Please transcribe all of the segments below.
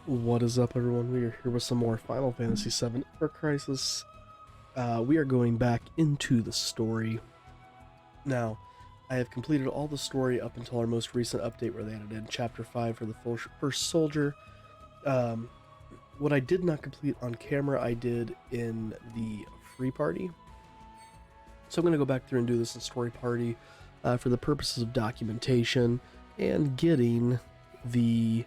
What is up, everyone? We are here with some more Final Fantasy VII Ever Crisis. We are going back into the story. Now, I have completed all the story up until our most recent update where they added in Chapter 5 for the first soldier. What I did not complete on camera, I did in the free party. So I'm going to go back through and do this in story party for the purposes of documentation and getting the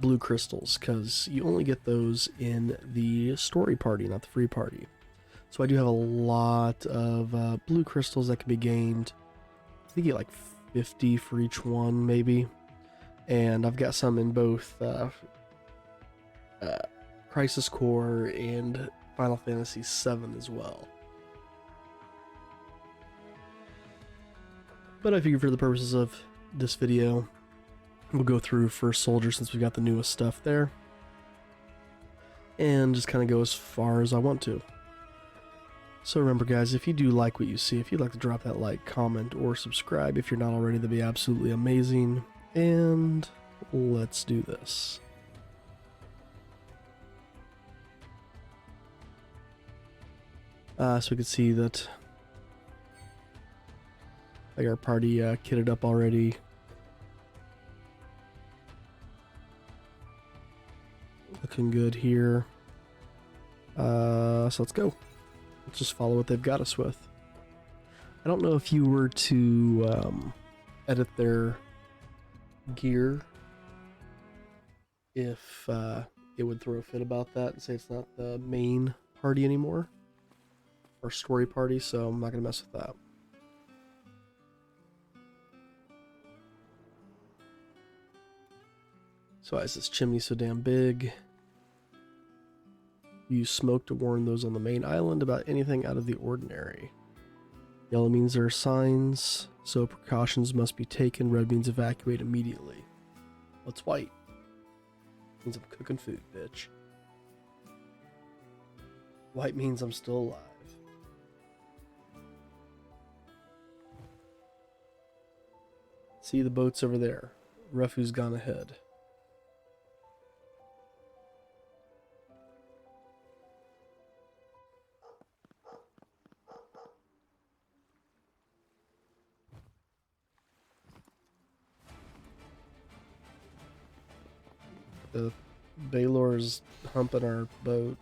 blue crystals, because you only get those in the story party, not the free party. So I do have a lot of blue crystals that can be gained. I think you get like 50 for each one, maybe. And I've got some in both Crisis Core and Final Fantasy VII as well. But I figure for the purposes of this video, we'll go through First Soldier since we got the newest stuff there. And just kind of go as far as I want to. So remember, guys, if you do like what you see, if you'd like to drop that like, comment, or subscribe if you're not already, that'd be absolutely amazing. And let's do this. So we can see that like our party kitted up already. Looking good here. So let's go. Let's just follow what they've got us with. I don't know if you were to edit their gear, if it would throw a fit about that and say it's not the main party anymore, or story party, so I'm not going to mess with that. So why is this chimney so damn big? Use smoke to warn those on the main island about anything out of the ordinary. Yellow means there are signs, so precautions must be taken. Red means evacuate immediately. What's white? Means I'm cooking food, bitch. White means I'm still alive. See the boats over there. Refu's gone ahead. The Baylor's humping our boat.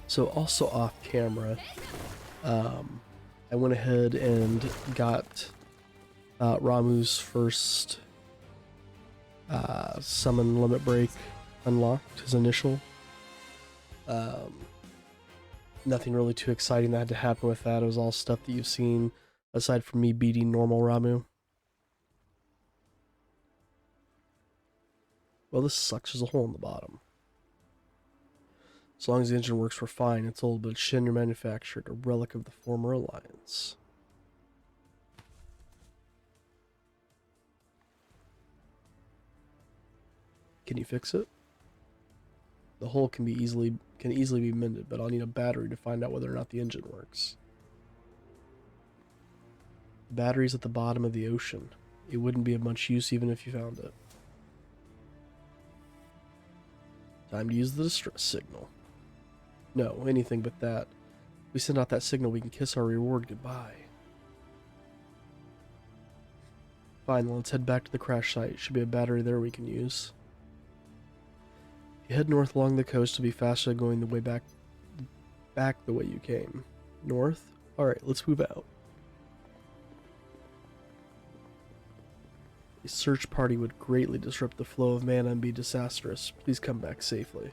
So also off camera, I went ahead and got Ramuh's first summon limit break unlocked, his initial. Nothing really too exciting that had to happen with that. It was all stuff that you've seen aside from me beating normal Ramuh. Well, this sucks. There's a hole in the bottom. As long as the engine works, we're fine. It's old, but it's Shinra manufactured, a relic of the former alliance. Can you fix it? The hole can easily be mended, but I'll need a battery to find out whether or not the engine works. The battery's at the bottom of the ocean. It wouldn't be of much use even if you found it. Time to use the distress signal. No, anything but that. If we send out that signal, we can kiss our reward goodbye. Fine, let's head back to the crash site. Should be a battery there we can use. You head north along the coast to be faster than going the way back the way you came. North? Alright, let's move out. A search party would greatly disrupt the flow of mana and be disastrous. Please come back safely.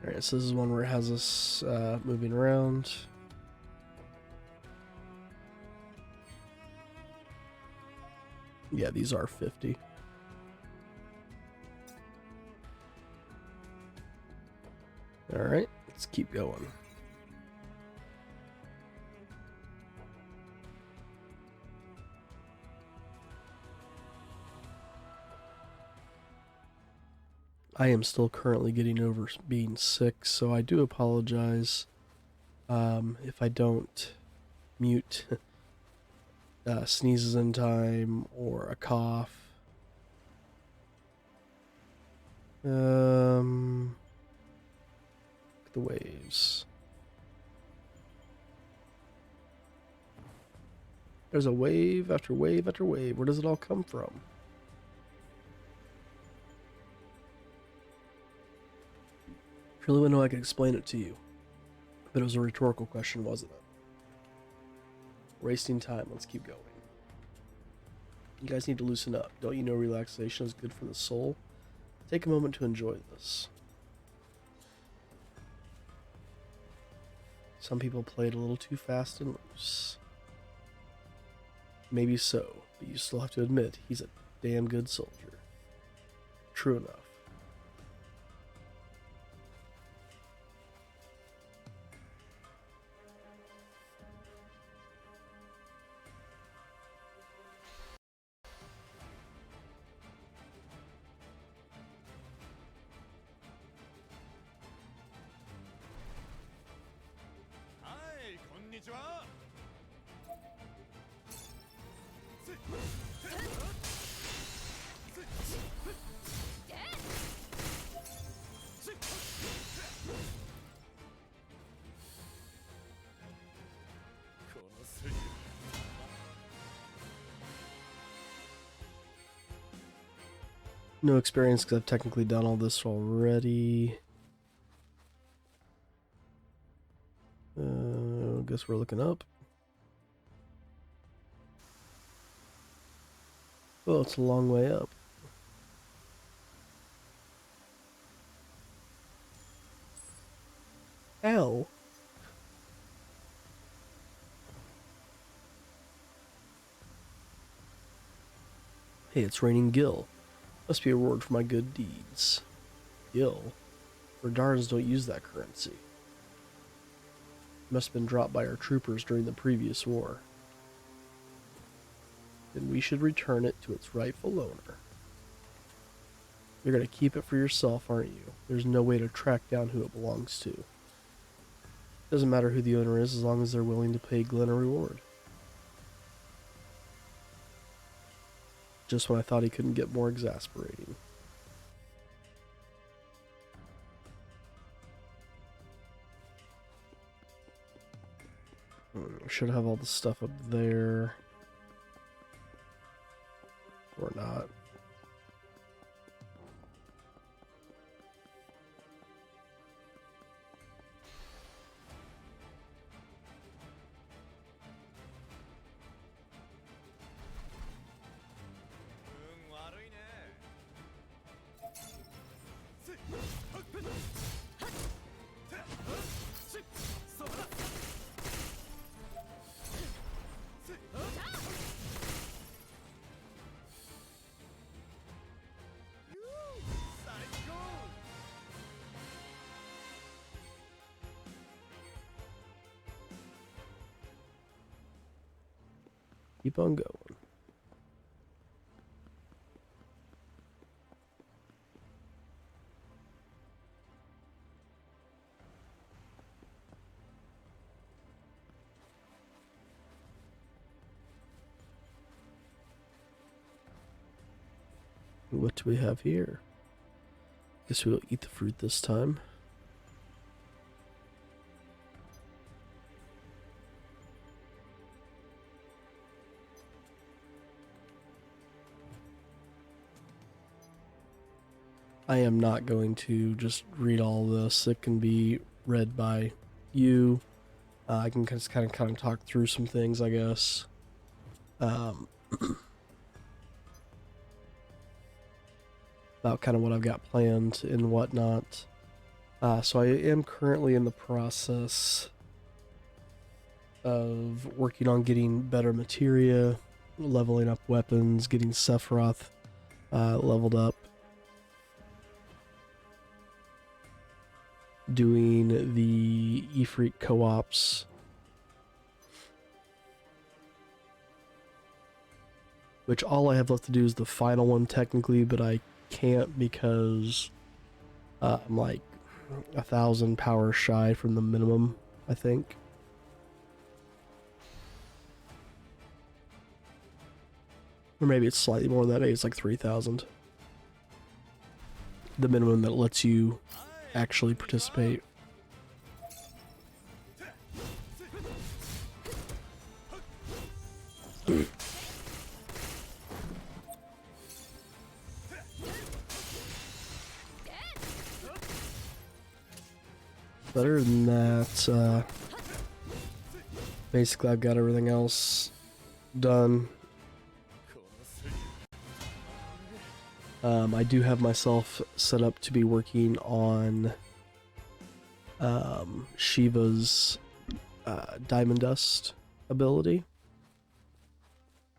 Alright, so this is one where it has us moving around. Yeah, these are 50. Alright, let's keep going. I am still currently getting over being sick, so I do apologize if I don't mute sneezes in time or a cough. Look at the waves. There's a wave after wave after wave. Where does it all come from? If you really want to know, I could explain it to you. But it was a rhetorical question, wasn't it? Wasting time. Let's keep going. You guys need to loosen up. Don't you know relaxation is good for the soul? Take a moment to enjoy this. Some people play it a little too fast and loose. Maybe so, but you still have to admit he's a damn good soldier. True enough. No experience because I've technically done all this already. Guess we're looking up. Well, it's a long way up. Ow. Hey, it's raining gil. Must be a reward for my good deeds. Gil? Radars don't use that currency. Must have been dropped by our troopers during the previous war. Then we should return it to its rightful owner. You're gonna keep it for yourself, aren't you? There's no way to track down who it belongs to. Doesn't matter who the owner is as long as they're willing to pay Glenn a reward. Just when I thought he couldn't get more exasperating. Should have all the stuff up there. Or not. Keep on going. What do we have here? Guess we'll eat the fruit this time. I am not going to just read all this. It can be read by you. I can just kind of talk through some things, I guess. About kind of what I've got planned and whatnot. So I am currently in the process of working on getting better materia, leveling up weapons, getting Sephiroth leveled up, doing the Ifrit co-ops, which all I have left to do is the final one technically, but I can't because I'm like 1,000 power shy from the minimum, I think. Or maybe it's slightly more than that, maybe it's like 3,000. The minimum that lets you actually participate. Other than that, basically I've got everything else done. I do have myself set up to be working on Shiva's Diamond Dust ability.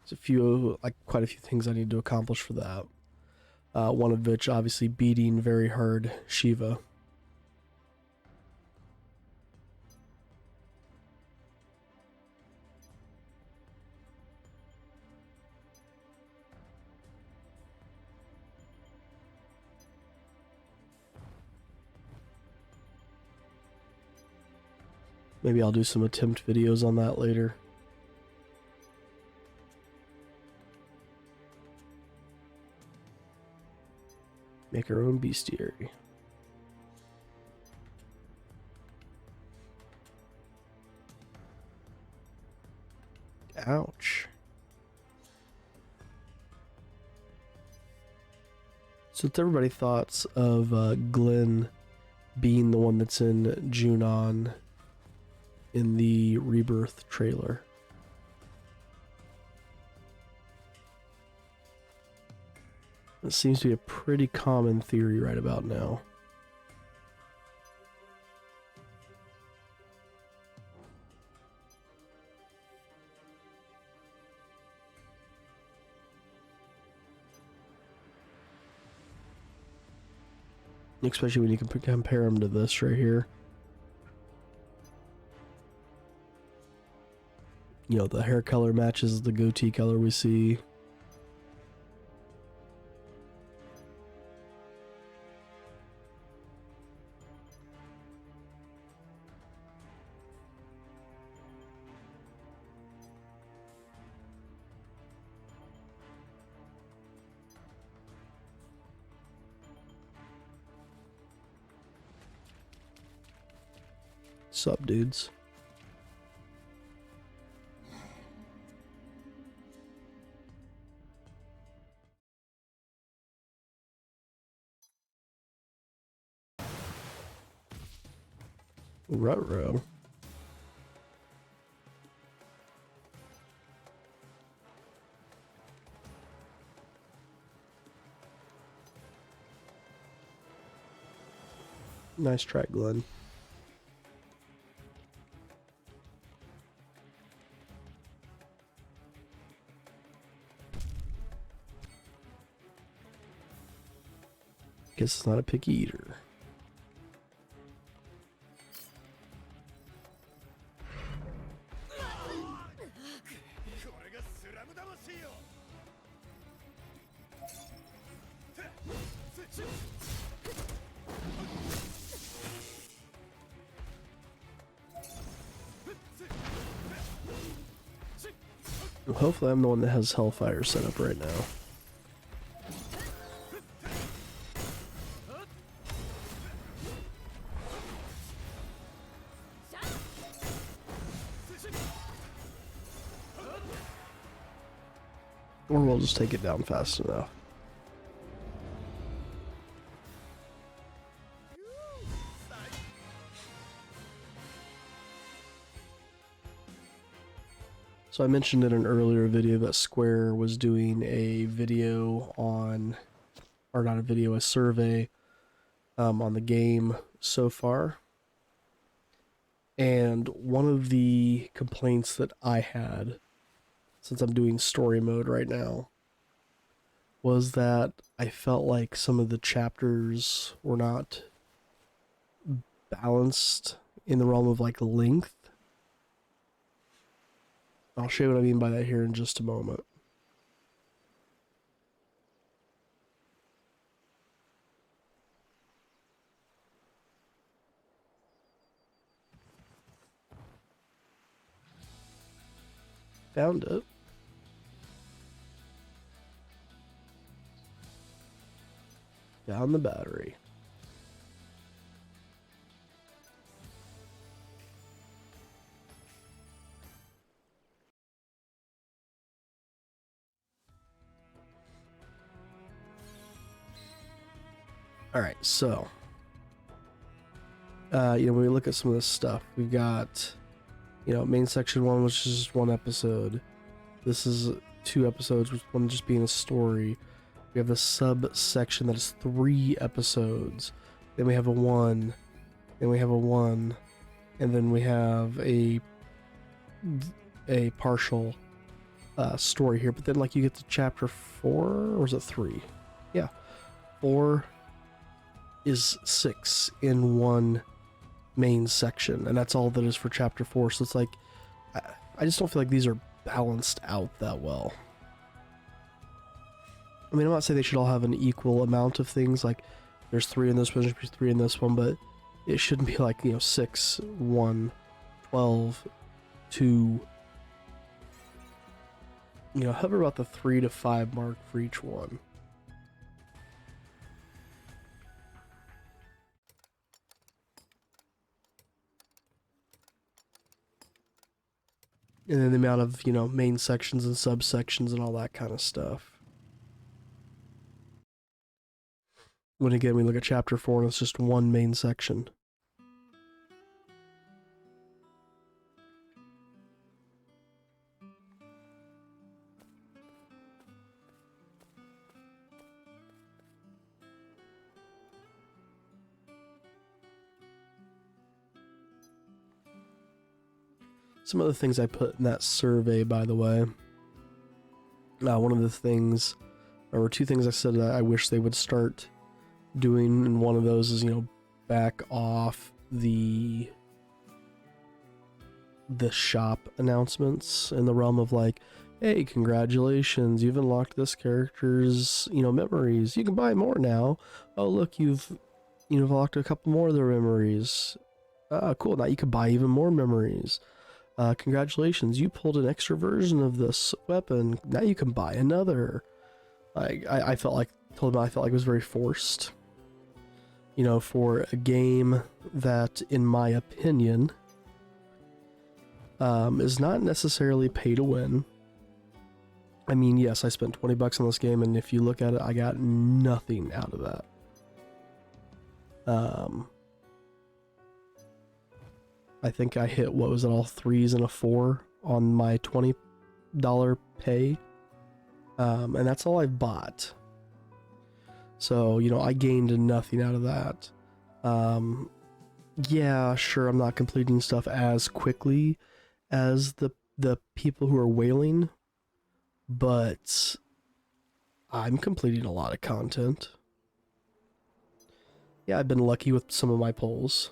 There's quite a few things I need to accomplish for that. One of which, obviously, beating very hard Shiva. Maybe I'll do some attempt videos on that later. Make our own bestiary. Ouch. So what's everybody's thoughts of Glenn being the one that's in Junon in the Rebirth trailer? It seems to be a pretty common theory right about now. Especially when you can compare them to this right here. You know, the hair color matches the goatee color we see. Sup, dudes? Ruh-roh. Nice try, Glenn. Guess it's not a picky eater. Well, hopefully I'm the one that has Hellfire set up right now. Or we'll just take it down fast enough. So I mentioned in an earlier video that Square was doing a video on, or not a video, a survey on the game so far. And one of the complaints that I had, since I'm doing story mode right now, was that I felt like some of the chapters were not balanced in the realm of like length. I'll show you what I mean by that here in just a moment. Found it. Found the battery. Alright, so when we look at some of this stuff, we've got, main section 1, which is just 1 episode. This is 2 episodes, with 1 just being a story. We have the subsection that is 3 episodes. Then we have a 1. Then we have a 1. And then we have a partial story here. But then, like, you get to chapter 4, or is it 3? Yeah. 4 is 6 in 1 main section, and that's all that is for chapter 4. So it's like, I just don't feel like these are balanced out that well. I mean, I'm not saying they should all have an equal amount of things, like there's 3 in this one, there's 3 in this one, but it shouldn't be like, 6, 1, 12, 2, hover about the 3 to 5 mark for each one. And then the amount of, main sections and subsections and all that kind of stuff. When again, we look at chapter 4 and it's just 1 main section. Some other things I put in that survey, by the way. One of the things, or 2 things I said that I wish they would start doing, and one of those is, back off the shop announcements in the realm of like, hey, congratulations, you've unlocked this character's, memories. You can buy more now. Oh, look, you've unlocked a couple more of their memories. Cool, now you can buy even more memories. Congratulations, you pulled an extra version of this weapon. Now you can buy another. I felt like it was very forced. For a game that, in my opinion, is not necessarily pay to win. I mean, yes, I spent $20 on this game, and if you look at it, I got nothing out of that. I think I hit, what was it, all 3s and a 4 on my $20 pay. And that's all I've bought. So, I gained nothing out of that. Yeah, sure, I'm not completing stuff as quickly as the people who are whaling, but I'm completing a lot of content. Yeah, I've been lucky with some of my polls.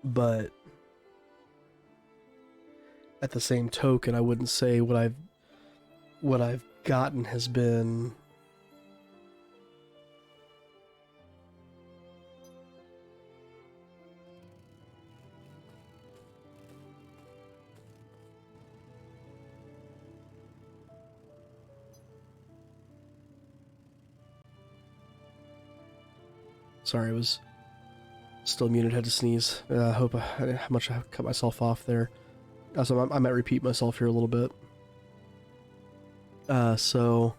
But at the same token, I wouldn't say what I've gotten has been sorry, it was Still muted, had to sneeze. I hope how much I cut myself off there. So I might repeat myself here a little bit. So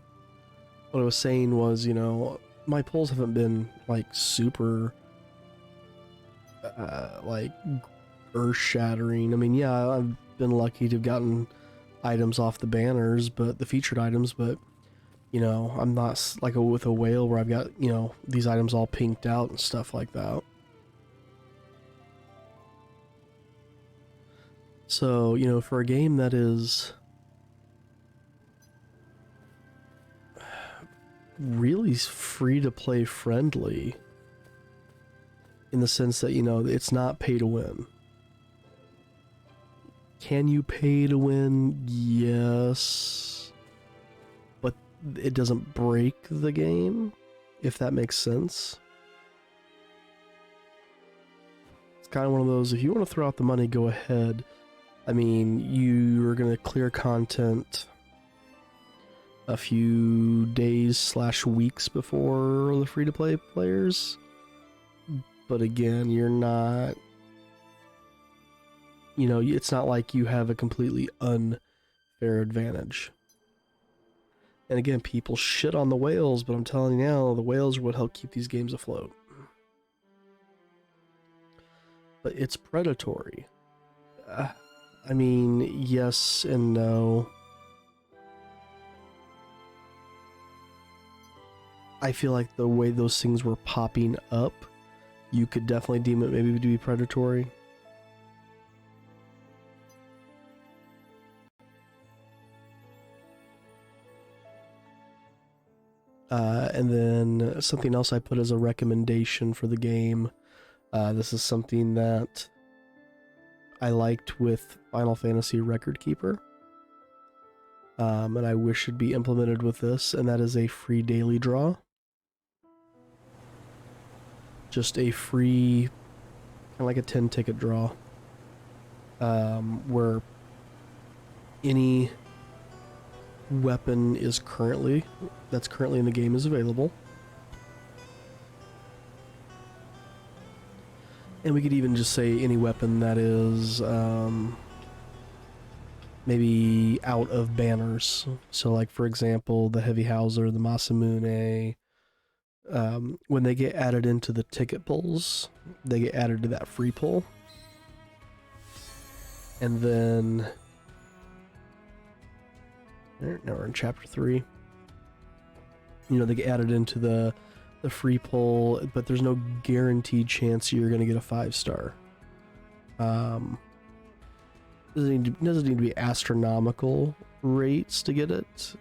what I was saying was, you know, my pulls haven't been like super like earth-shattering. I mean, yeah, I've been lucky to have gotten items off the banners, but the featured items, but you know, I'm not like with a whale where I've got, you know, these items all pinked out and stuff like that. So, you know, for a game that is really free to play friendly, in the sense that, you know, it's not pay to win. Can you pay to win? Yes. But it doesn't break the game, if that makes sense. It's kind of one of those, if you want to throw out the money, go ahead. I mean, you're going to clear content a few days / weeks before the free-to-play players. But again, you're not, you know, it's not like you have a completely unfair advantage. And again, people shit on the whales, but I'm telling you now, the whales are what help keep these games afloat. But it's predatory. I mean, yes and no. I feel like the way those things were popping up, you could definitely deem it maybe to be predatory. And then something else I put as a recommendation for the game. This is something that I liked with Final Fantasy Record Keeper. And I wish it'd be implemented with this, and that is a free daily draw. Just a free, kind of like a 10-ticket draw, where any weapon that's currently in the game is available. And we could even just say any weapon that is maybe out of banners. So like, for example, the Heavy Hauser, the Masamune, when they get added into the ticket pulls, they get added to that free pull. And then, now we're in chapter 3. You know, they get added into the free pull, but there's no guaranteed chance you're going to get a 5-star. Doesn't need to be astronomical rates to get it,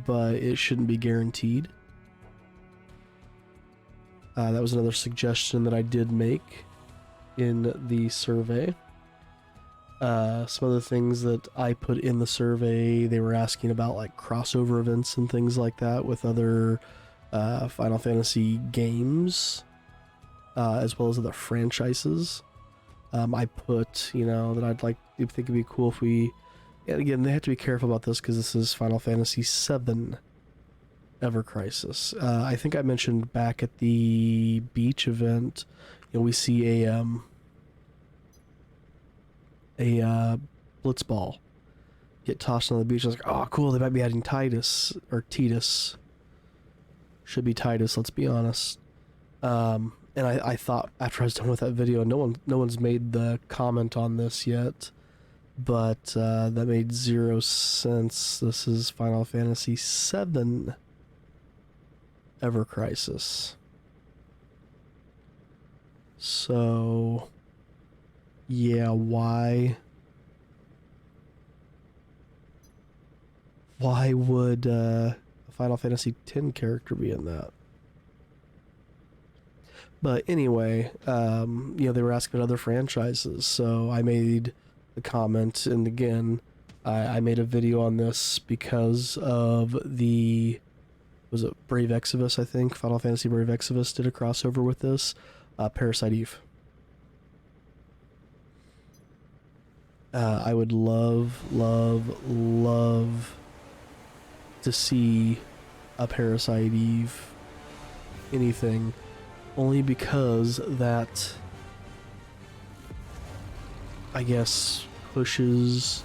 but it shouldn't be guaranteed. That was another suggestion that I did make in the survey. Some other things that I put in the survey, they were asking about like crossover events and things like that with other Final Fantasy games, as well as other franchises. I put, you know, that I think it'd be cool if we, and again, they have to be careful about this because this is Final Fantasy 7 Ever Crisis. I think I mentioned back at the beach event, you know, we see a blitzball get tossed on the beach. I was like, oh, cool, they might be adding Titus, or Titus. Should be Titus, let's be honest. And I thought after I was done with that video, no one's made the comment on this yet, but that made 0 sense. This is Final Fantasy 7 Ever Crisis. So yeah, why would a Final Fantasy X character be in that? But anyway, you know, they were asking about other franchises, so I made the comment, and again, I made a video on this because of the, was it Brave Exvius, I think? Final Fantasy Brave Exvius did a crossover with this. Parasite Eve. I would love to see a Parasite Eve anything, only because that I guess, pushes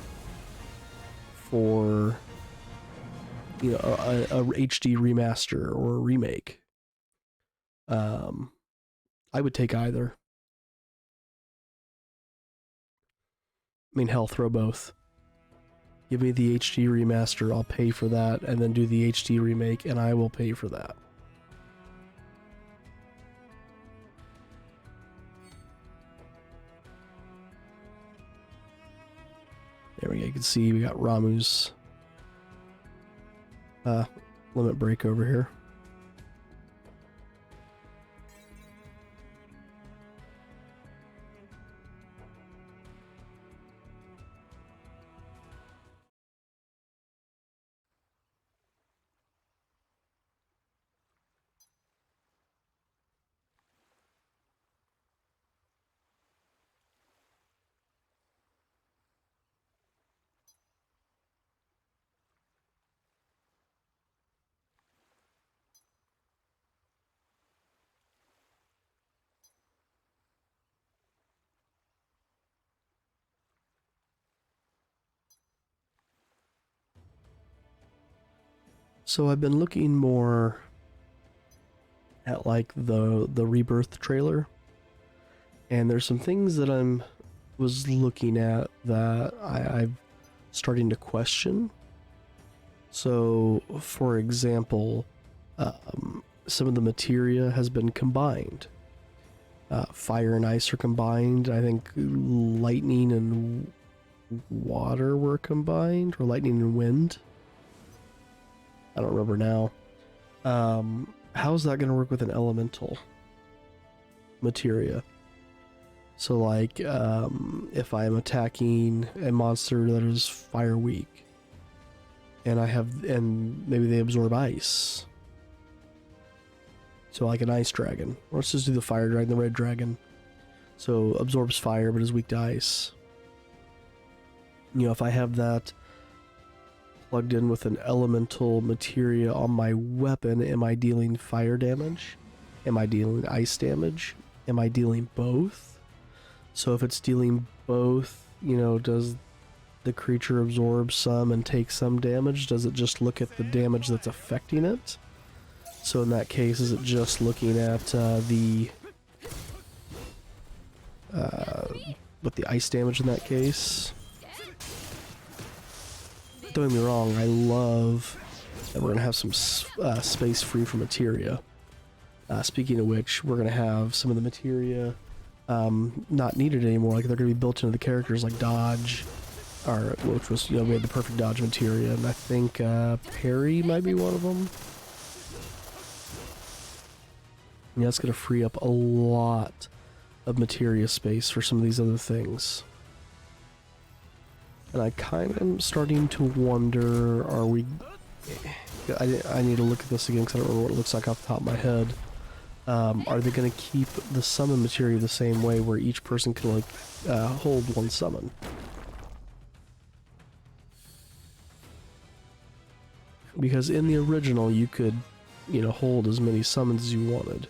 for, you know, a HD remaster or a remake. I would take either. I mean, hell, throw both. Give me the HD remaster, I'll pay for that, and then do the HD remake, and I will pay for that. There we go, you can see we got Ramu's limit break over here. So I've been looking more at like the Rebirth trailer, and there's some things that was looking at that I'm starting to question. So, for example, some of the materia has been combined. Fire and ice are combined. I think lightning and water were combined, or lightning and wind. I don't remember now. How's that going to work with an elemental materia? So, like, if I'm attacking a monster that is fire weak, and maybe they absorb ice. So, like an ice dragon. Or let's just do the fire dragon, the red dragon. So, absorbs fire but is weak to ice. You know, if I have that plugged in with an elemental materia on my weapon, am I dealing fire damage? Am I dealing ice damage? Am I dealing both? So if it's dealing both, you know, does the creature absorb some and take some damage? Does it just look at the damage that's affecting it? So in that case, is it just looking at the ice damage in that case? Don't get me wrong, I love that we're going to have some space free for materia. Speaking of which, we're going to have some of the materia not needed anymore. Like, they're going to be built into the characters, like dodge, or which was, you know, we had the perfect dodge materia, and I think parry might be one of them. Yeah, that's going to free up a lot of materia space for some of these other things. And I kind of am starting to wonder, are we... I need to look at this again because I don't remember what it looks like off the top of my head. Are they going to keep the summon materia the same way, where each person can, like, hold one summon? Because in the original, you could, you know, hold as many summons as you wanted.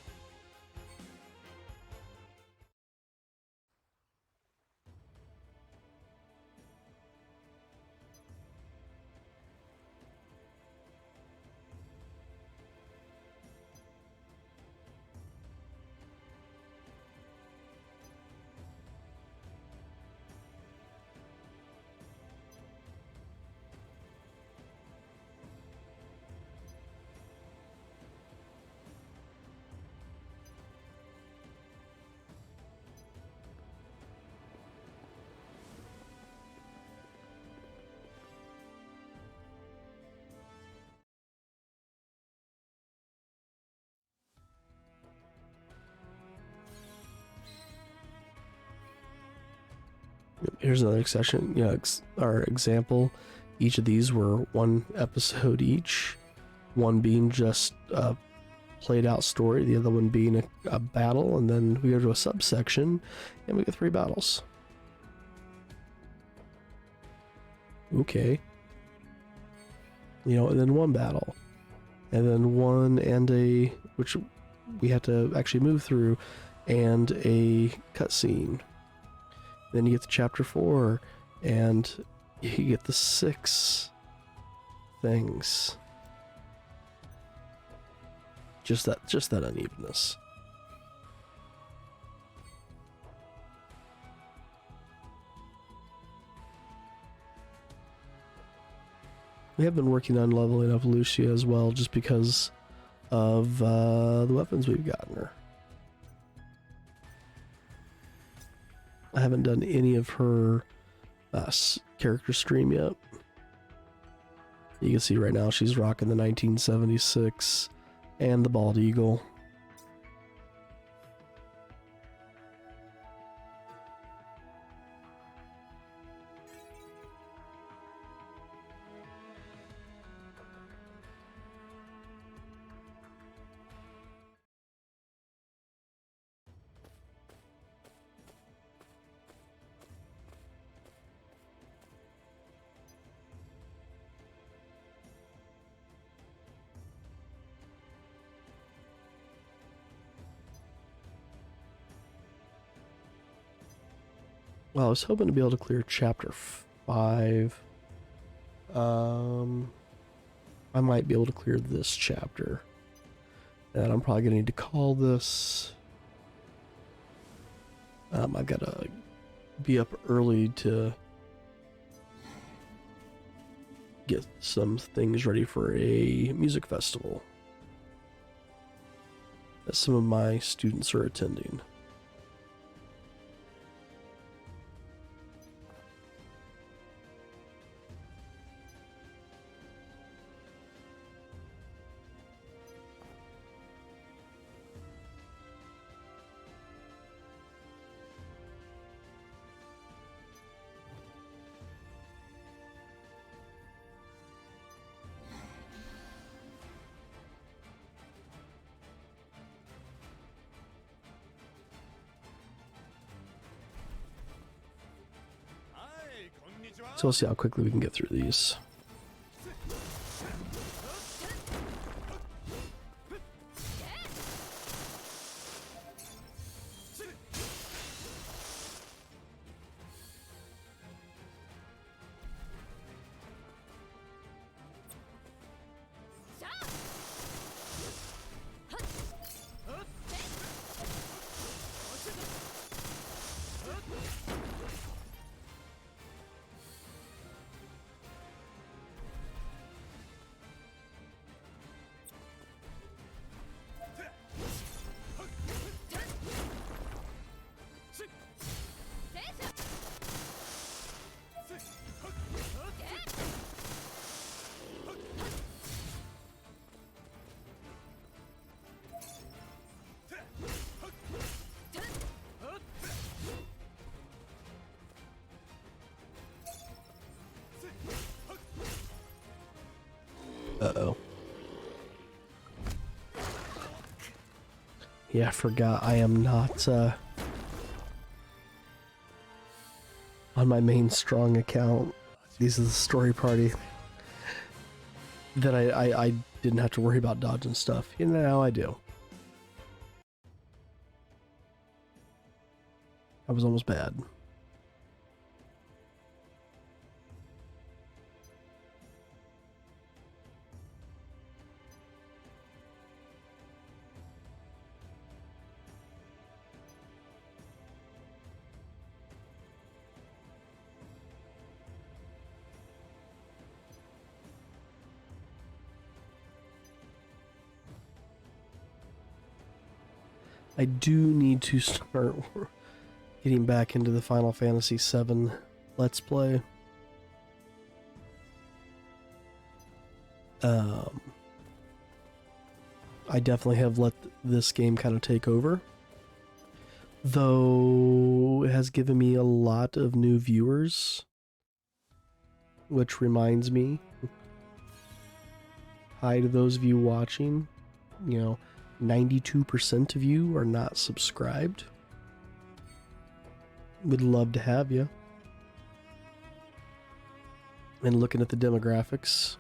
Here's another section, you know, our example. Each of these were one episode each, one being just a played out story, the other one being a battle, and then we go to a subsection and we get 3 battles. Okay. You know, and then 1 battle. And then 1 and a, which we have to actually move through, and a cutscene. Then you get to chapter 4, and you get the 6 things. Just that unevenness. We have been working on leveling up Lucia as well, just because of the weapons we've gotten her. I haven't done any of her character stream yet. You can see right now she's rocking the 1976 and the bald eagle. Well, I was hoping to be able to clear chapter 5. I might be able to clear this chapter. And I'm probably going to need to call this. I've got to be up early to get some things ready for a music festival that some of my students are attending. So we'll see how quickly we can get through these. Uh-oh. Yeah, I forgot I am not on my main strong account. These are the story party that I didn't have to worry about dodging stuff. You know, now I do. I was almost bad. I do need to start getting back into the Final Fantasy VII Let's Play. I definitely have let this game kind of take over, though it has given me a lot of new viewers, which reminds me, hi to those of you watching. You know, 92% of you are not subscribed. Would love to have you. And looking at the demographics,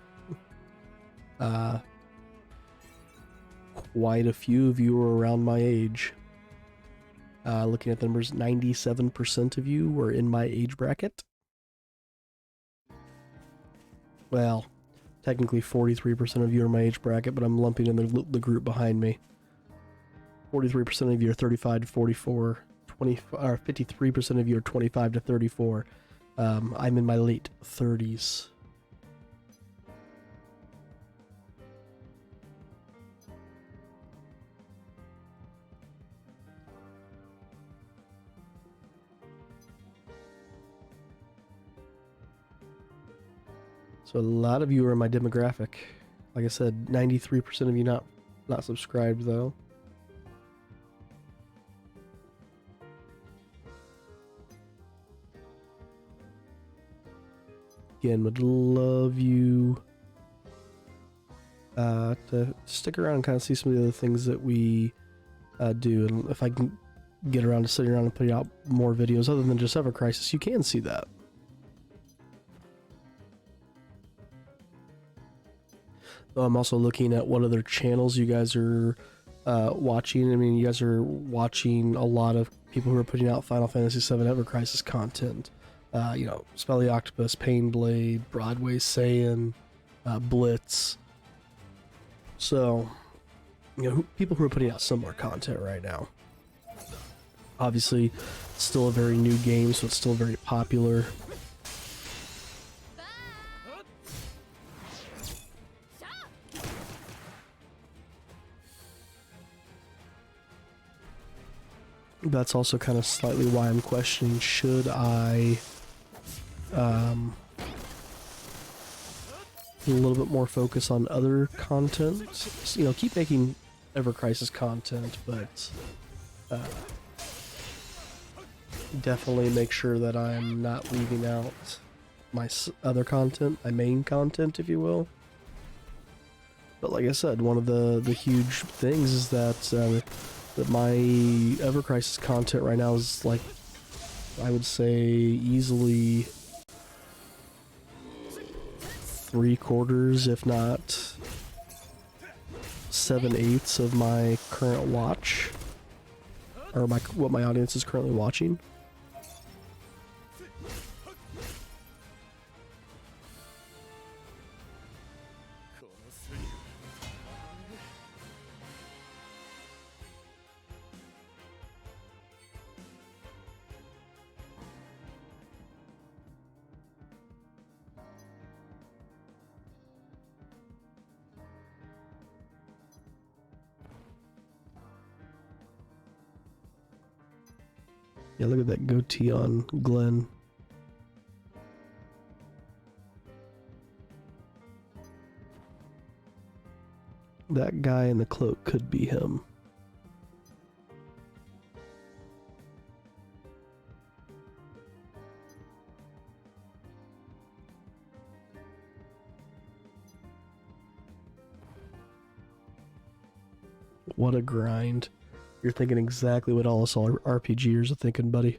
quite a few of you are around my age. Looking at the numbers, 97% of you were in my age bracket. Well, technically 43% of you are my age bracket, but I'm lumping in the group behind me. 43% of you are 35 to 44. 53% of you are 25 to 34. I'm in my late 30s. So a lot of you are in my demographic. Like I said, 93% of you not subscribed though. Again, would love you to stick around and kind of see some of the other things that we do. And if I can get around to sitting around and putting out more videos other than just Ever Crisis, you can see that. I'm also looking at what other channels you guys are watching. I mean, you guys are watching a lot of people who are putting out Final Fantasy VII Ever Crisis content. You know, Spell the Octopus, Painblade, Broadway Saiyan, Blitz. So, you know, people who are putting out similar content right now. Obviously, it's still a very new game, so it's still very popular. That's also kind of slightly why I'm questioning, should I a little bit more focus on other content? You know, keep making Ever Crisis content, but definitely make sure that I'm not leaving out my other content, my main content, if you will. But like I said, one of the huge things is that my Ever Crisis content right now is, like, I would say easily 3/4, if not 7/8 of my current watch, or what my audience is currently watching. Yeah, look at that goatee on Glenn. That guy in the cloak could be him. What a grind. You're thinking exactly what all us RPGers are thinking, buddy.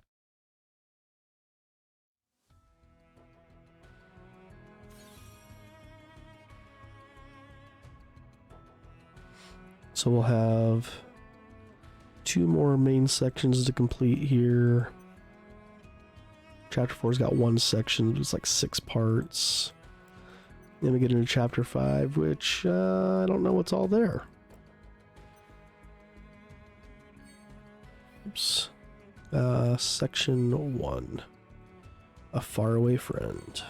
So we'll have 2 more main sections to complete here. Chapter 4's got 1 section, it's like 6 parts. Then we get into Chapter 5, which I don't know what's all there. Oops. Section 1. A Faraway Friend.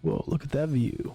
Whoa, look at that view.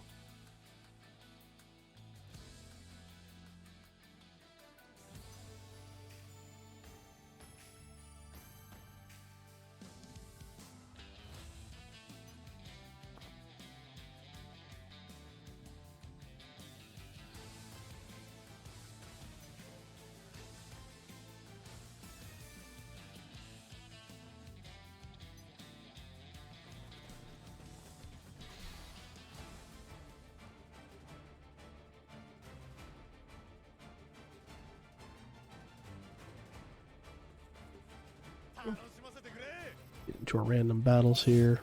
Get into our random battles here.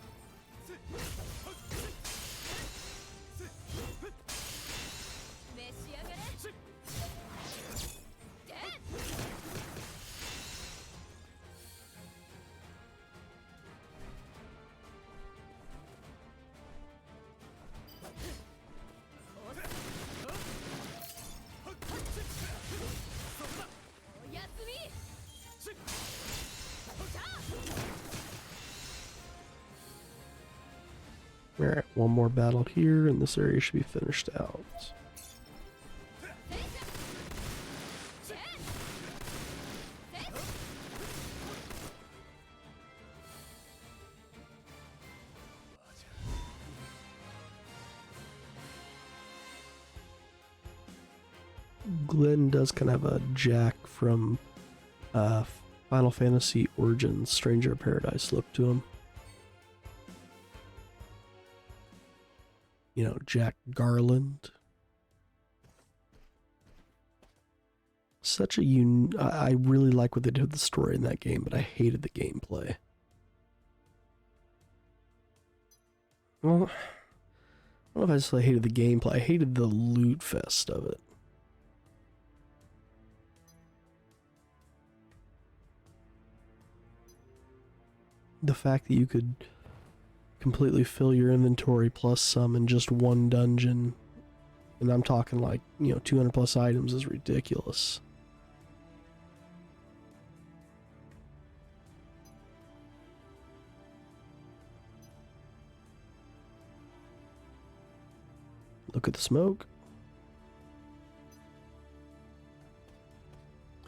Alright, one more battle here, and this area should be finished out. Glenn does kind of have a Jack from Final Fantasy Origins Stranger of Paradise look to him. You know, Jack Garland. Such a I really like what they did with the story in that game, but I hated the gameplay. Well, I don't know if I just hated the gameplay. I hated the loot fest of it. The fact that you could completely fill your inventory plus some in just one dungeon, and I'm talking like, 200 plus items, is ridiculous. Look at the smoke.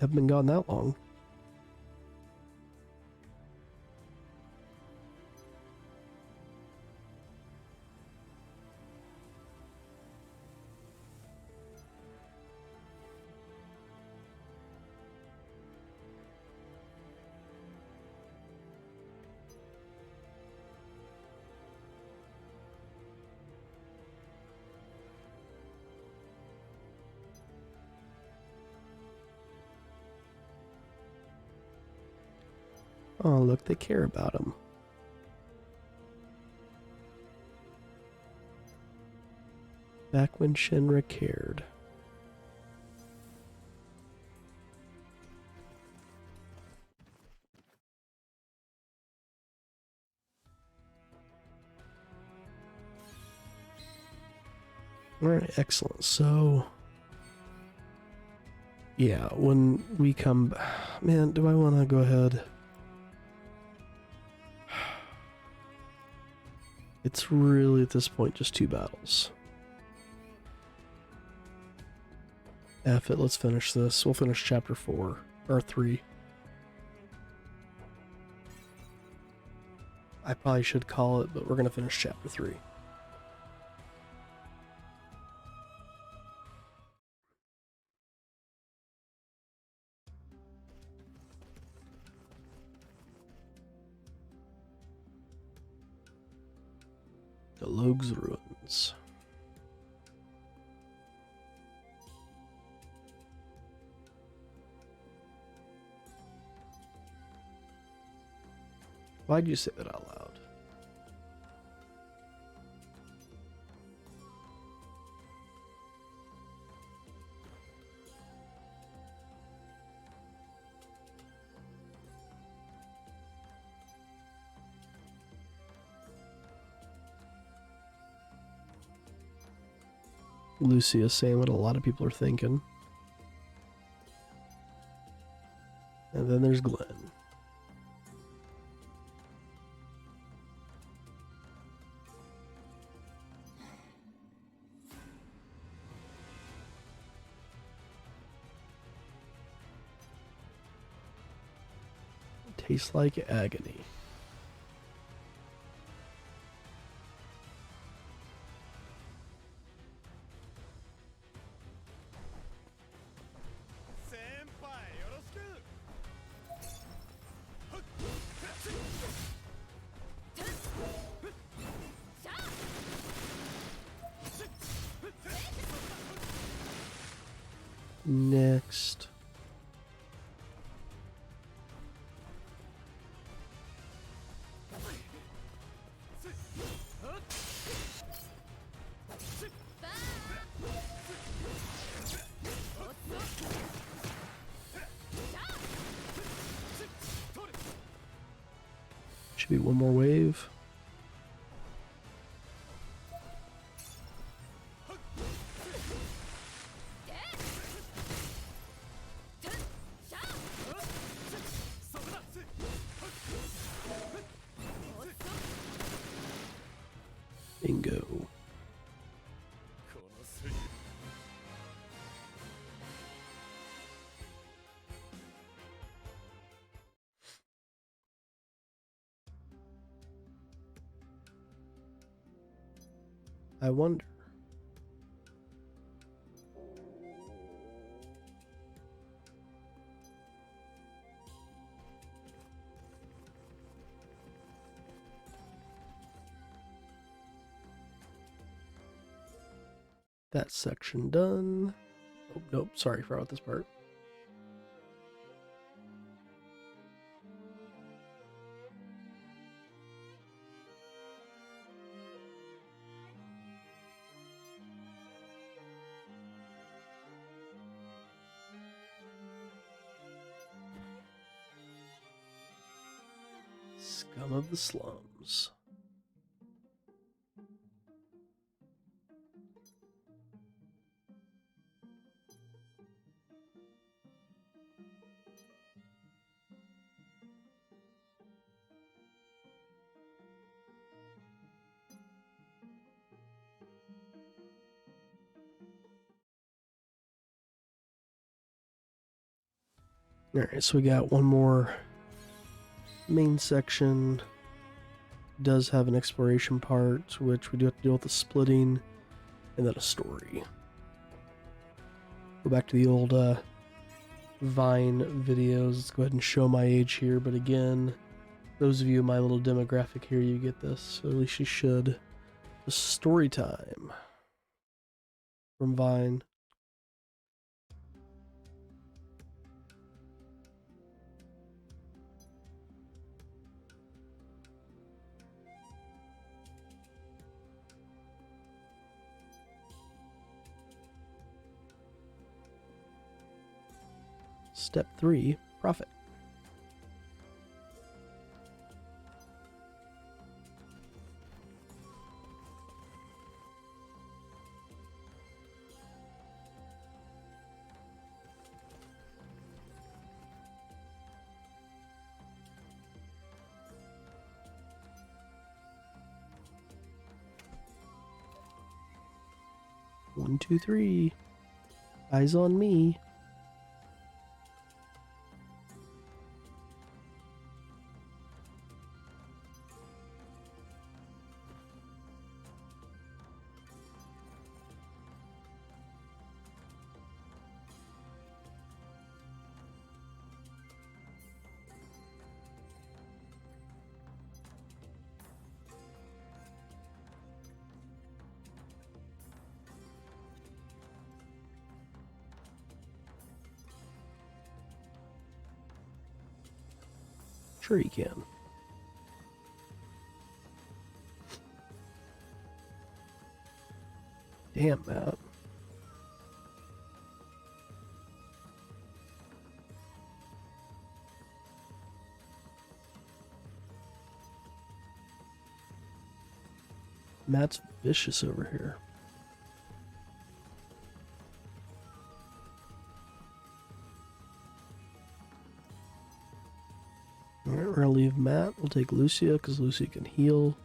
Haven't been gone that long. Oh, look, they care about him. Back when Shinra cared. Alright, excellent. So, yeah, when we come... Man, do I want to go ahead? It's really, at this point, just 2 battles. F it, let's finish this. We'll finish chapter 4, or 3. I probably should call it, but we're going to finish chapter 3. The Logue's Ruins. Why'd you say that out loud? Lucia saying what a lot of people are thinking. And then there's Glenn. Tastes like agony. Next. Should be one more wave. Bingo. I wonder. That section done. Oh, nope, sorry, forgot this part. Scum of the slums. Alright, so we got one more main section. Does have an exploration part, which we do have to deal with the splitting, and then a story. Go back to the old Vine videos. Let's go ahead and show my age here, but again, those of you in my little demographic here, you get this, so at least you should. The story time from Vine. Step 3, profit. One, two, three. Eyes on me. Sure you can. Damn, Matt. Matt's vicious over here. Alright, we're gonna leave Matt. We'll take Lucia, because Lucia can heal.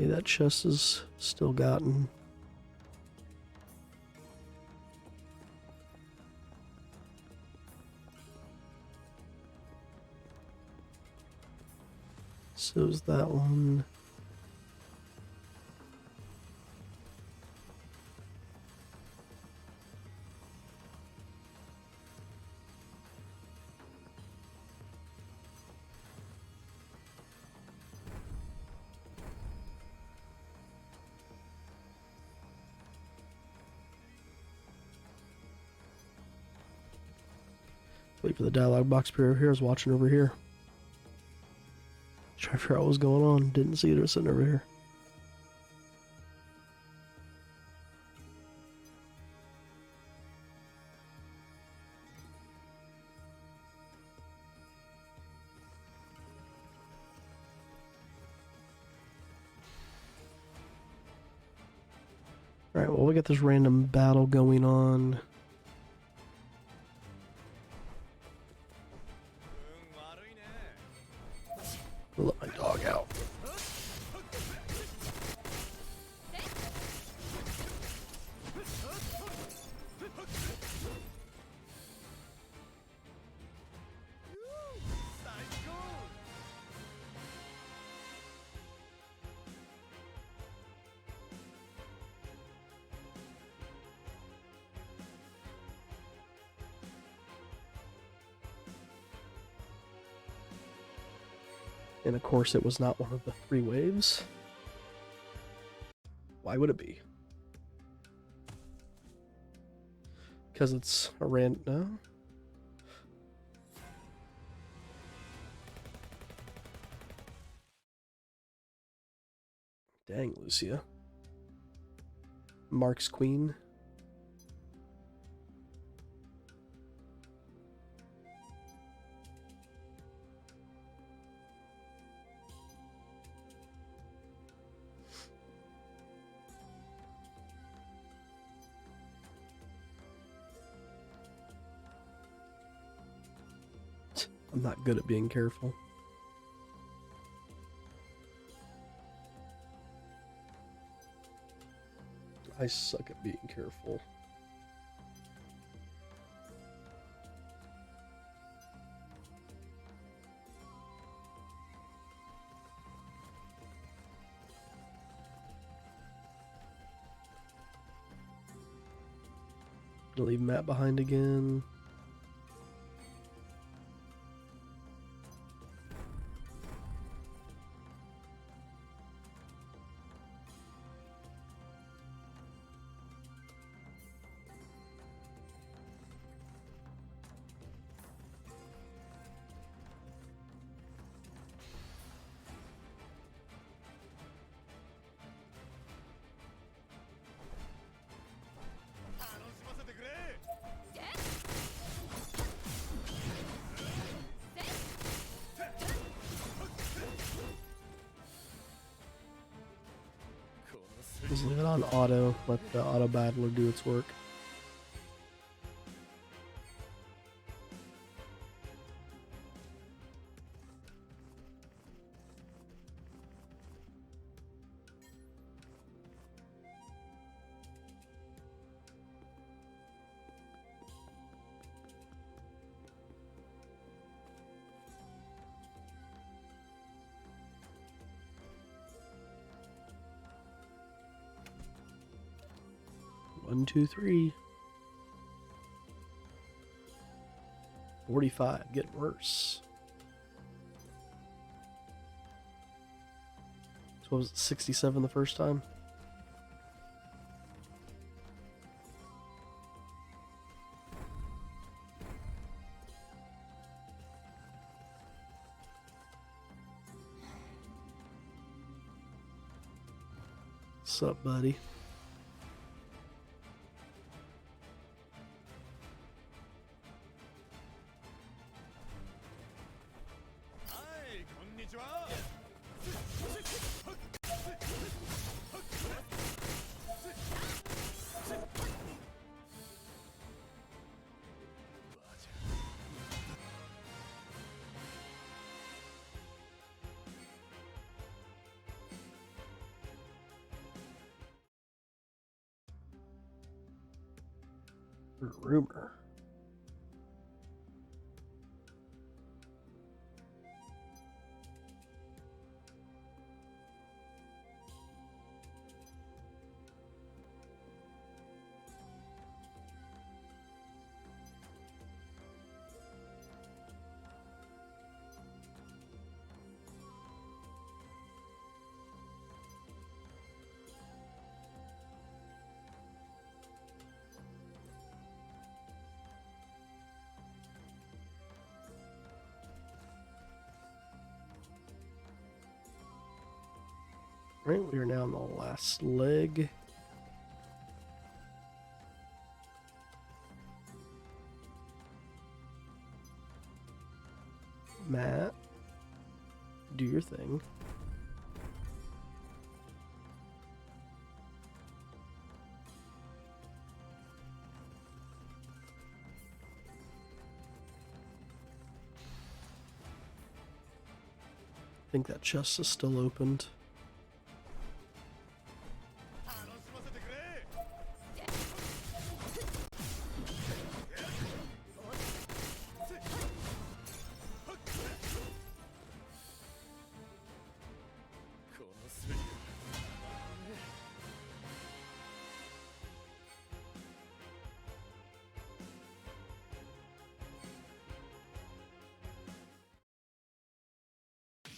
Okay, that chest is still gotten. So is that one. Wait for the dialogue box to appear over here. I was watching over here. Trying to figure out what was going on. Didn't see it. It was sitting over here. Alright, well, we got this random battle going on. Let my dog out. And of course, it was not one of the 3 waves. Why would it be? Because it's a no? Dang, Lucia. Mark's queen. I'm not good at being careful. I suck at being careful. Gonna leave Matt behind again. Just leave it on auto, let the auto battler do its work. One, two, three. 45, getting worse. So what was it, 67 the first time? What's up, buddy? Rumor. Right, we are now on the last leg. Matt, do your thing. I think that chest is still opened.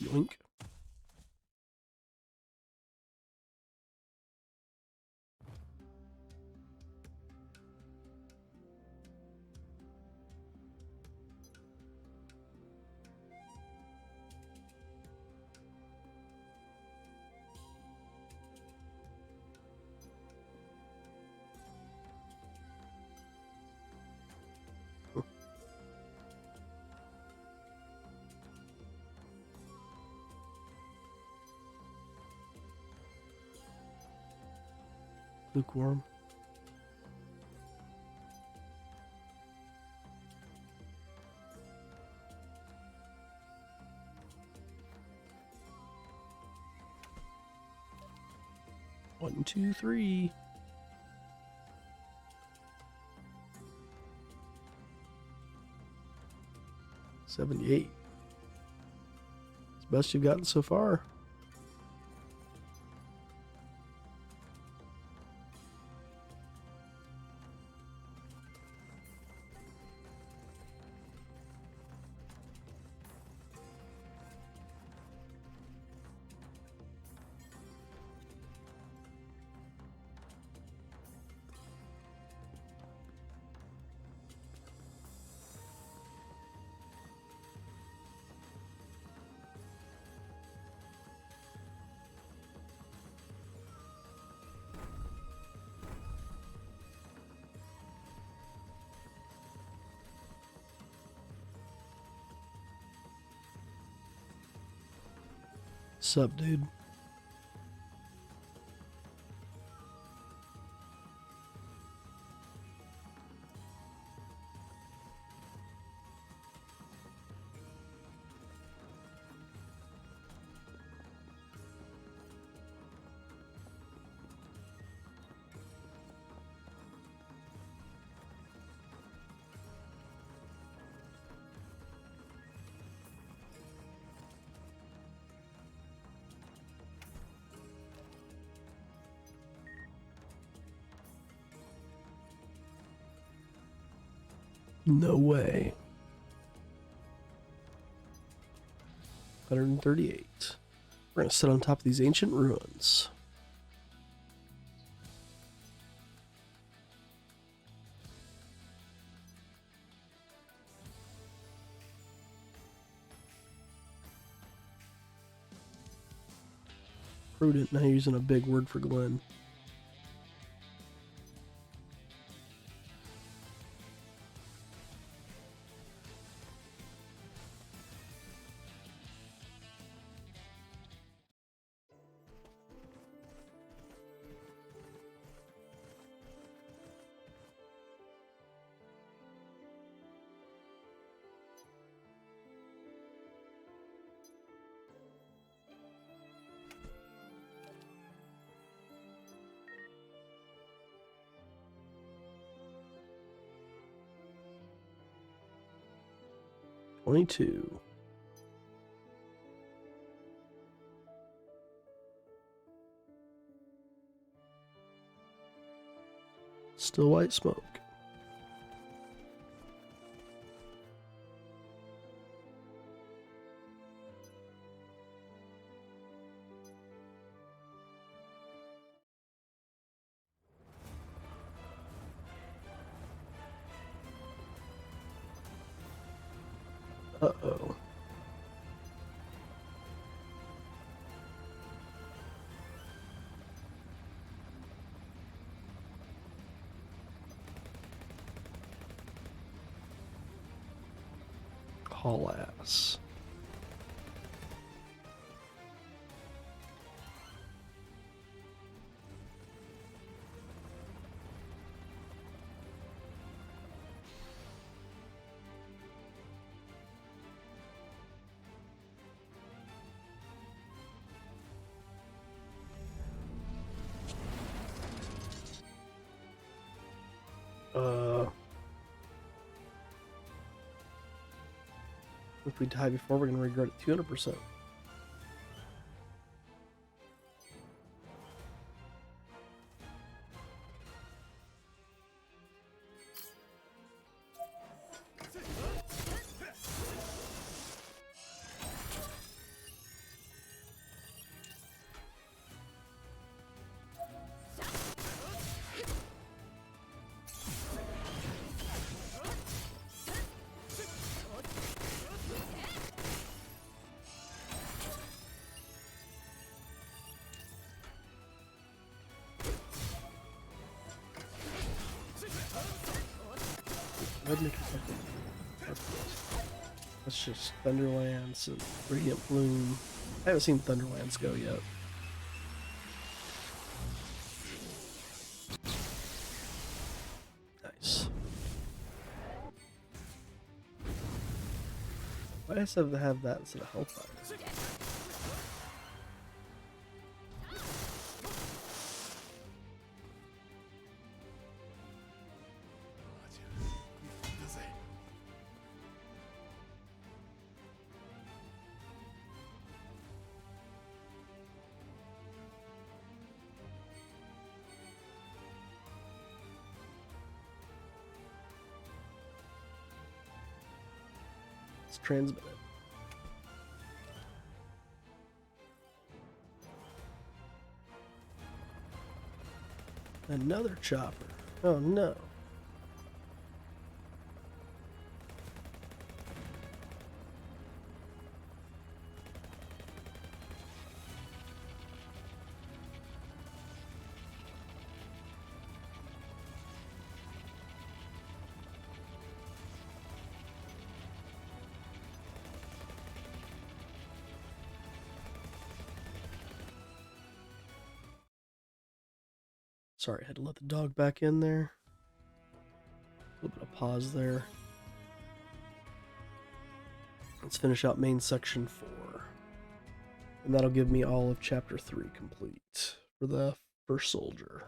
Yoink. Lukewarm. One, two, three. $78. It's the best you've gotten so far. Sup, dude? No way. 138. We're gonna sit on top of these ancient ruins. Prudent, now using a big word for Glenn. $22. Still white smoke. Uh-oh. haul ass. If we die before, we're gonna regret it 200%. That's just Thunderlance and Radiant Bloom. I haven't seen Thunderlance go yet. Nice. Why does it have that instead of Hellfire? Transmitted. Another chopper. Oh no. Sorry, I had to let the dog back in there. A little bit of pause there. Let's finish out main section 4. And that'll give me all of chapter 3 complete for the first soldier.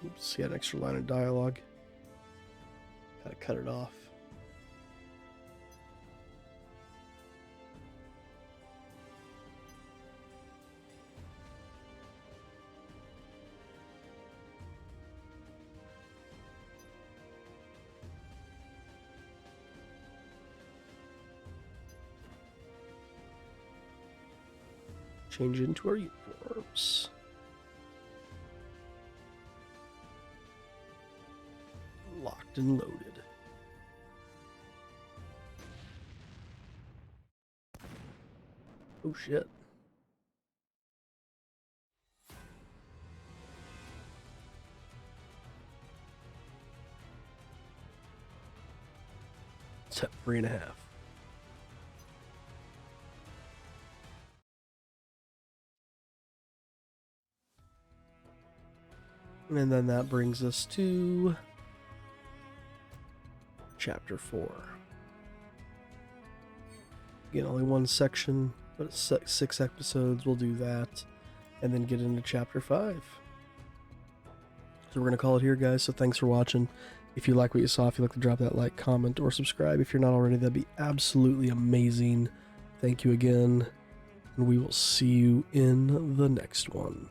Oops, he had an extra line of dialogue. Gotta cut it off. Change into our uniforms. Locked and loaded. Oh shit. It's at 3.5. And then that brings us to chapter 4. Again, only one section, but it's 6 episodes. We'll do that and then get into chapter 5. So we're going to call it here, guys. So thanks for watching. If you like what you saw, if you'd like to drop that like, comment, or subscribe if you're not already, that'd be absolutely amazing. Thank you again, and we will see you in the next one.